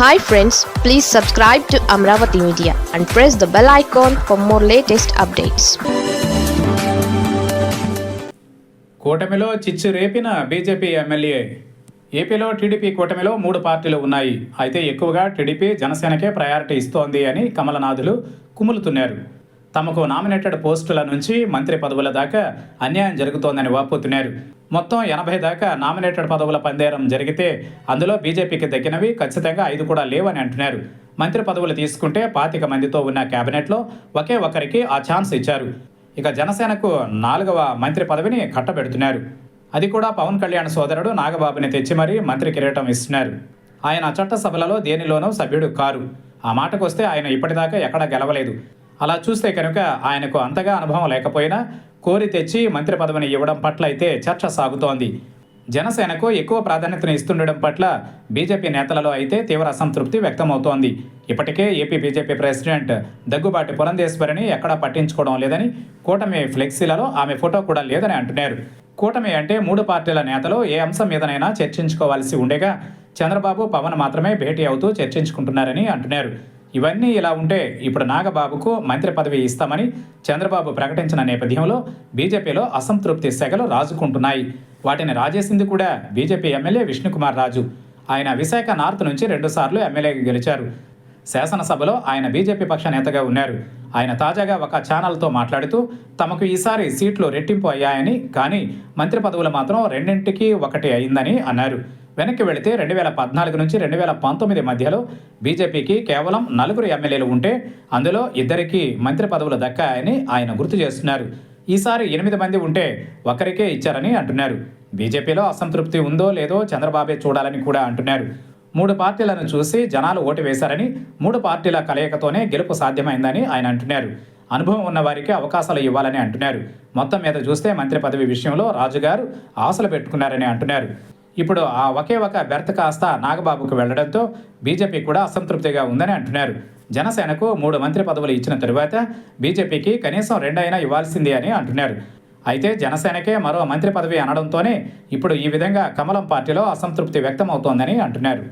Hi friends, please subscribe to Amravati Media and press the bell icon for more latest updates. కూటమిలో చిచ్చు రేపిన BJP MLA. ఏపీలో TDP కూటమిలో 3 పార్టీలు ఉన్నాయి. అయితే ఎక్కువగా టీడీపీ జనసేనకే ప్రయారిటీ ఇస్తోంది అని కమలనాథులు కుములుతున్నారు. తమకు నామినేటెడ్ పోస్టుల నుంచి మంత్రి పదవుల దాకా అన్యాయం జరుగుతోందని వాపోతున్నారు. మొత్తం 80 దాకా నామినేటెడ్ పదవుల పందేరం జరిగితే అందులో బీజేపీకి దక్కినవి ఖచ్చితంగా 5 కూడా లేవని అంటున్నారు. మంత్రి పదవులు తీసుకుంటే 25 మందితో ఉన్న కేబినెట్లో ఒకే ఒక్కరికి ఆ ఛాన్స్ ఇచ్చారు. ఇక జనసేనకు 4వ మంత్రి పదవిని కట్టబెడుతున్నారు. అది కూడా పవన్ కళ్యాణ్ సోదరుడు నాగబాబుని తెచ్చి మరీ మంత్రి కిరీటం ఇస్తున్నారు. ఆయన చట్టసభలలో దేనిలోనూ సభ్యుడు కారు. ఆ మాటకొస్తే ఆయన ఇప్పటిదాకా ఎక్కడా గెలవలేదు. అలా చూస్తే కనుక ఆయనకు అంతగా అనుభవం లేకపోయినా కోరి తెచ్చి మంత్రి పదవిని ఇవ్వడం పట్ల అయితే చర్చ సాగుతోంది. జనసేనకు ఎక్కువ ప్రాధాన్యతను ఇస్తుండడం పట్ల బీజేపీ నేతలలో అయితే తీవ్ర అసంతృప్తి వ్యక్తమవుతోంది. ఇప్పటికే ఏపీ బీజేపీ ప్రెసిడెంట్ దగ్గుబాటి పురంధేశ్వరిని ఎక్కడా పట్టించుకోవడం లేదని, కూటమి ఫ్లెక్సీలలో ఆమె ఫోటో కూడా లేదని అంటున్నారు. కూటమి అంటే 3 పార్టీల నేతలు ఏ అంశం మీదనైనా చర్చించుకోవాల్సి ఉండేగా చంద్రబాబు, పవన్ మాత్రమే భేటీ అవుతూ చర్చించుకుంటున్నారని అంటున్నారు. ఇవన్నీ ఇలా ఉంటే ఇప్పుడు నాగబాబుకు మంత్రి పదవి ఇస్తామని చంద్రబాబు ప్రకటించిన నేపథ్యంలో బీజేపీలో అసంతృప్తి సెగలు రాజుకుంటున్నాయి. వాటిని రాజేసింది కూడా బీజేపీ ఎమ్మెల్యే విష్ణుకుమార్ రాజు. ఆయన విశాఖ నార్త్ నుంచి 2 సార్లు ఎమ్మెల్యేగా గెలిచారు. శాసనసభలో ఆయన బీజేపీ పక్ష నేతగా ఉన్నారు. ఆయన తాజాగా ఒక ఛానల్తో మాట్లాడుతూ తమకు ఈసారి సీట్లు రెట్టింపు అయ్యాయని, కానీ మంత్రి పదవులు మాత్రం 2ంటికి 1 అయిందని అన్నారు. వెనక్కి వెళితే 2014 నుంచి 2019 మధ్యలో బీజేపీకి కేవలం 4 ఎమ్మెల్యేలు ఉంటే అందులో 2కి మంత్రి పదవులు దక్కాయని ఆయన గుర్తు చేస్తున్నారు. ఈసారి 8 మంది ఉంటే 1కే ఇచ్చారని అంటున్నారు. బీజేపీలో అసంతృప్తి ఉందో లేదో చంద్రబాబే చూడాలని కూడా అంటున్నారు. 3 పార్టీలను చూసి జనాలు ఓటు వేశారని, 3 పార్టీల కలయికతోనే గెలుపు సాధ్యమైందని ఆయన అంటున్నారు. అనుభవం ఉన్న వారికి అవకాశాలు ఇవ్వాలని అంటున్నారు. మొత్తం మీద చూస్తే మంత్రి పదవి విషయంలో రాజుగారు ఆశలు పెట్టుకున్నారని అంటున్నారు. ఇప్పుడు ఆ ఒకే ఒక బెర్త్ కాస్త నాగబాబుకు వెళ్లడంతో బీజేపీ కూడా అసంతృప్తిగా ఉందని అంటున్నారు. జనసేనకు 3 మంత్రి పదవులు ఇచ్చిన తరువాత బీజేపీకి కనీసం 2 అయినా ఇవ్వాల్సిందే అని అంటున్నారు. అయితే జనసేనకే మరో మంత్రి పదవి అనడంతోనే ఇప్పుడు ఈ విధంగా కమలం పార్టీలో అసంతృప్తి వ్యక్తమవుతోందని అంటున్నారు.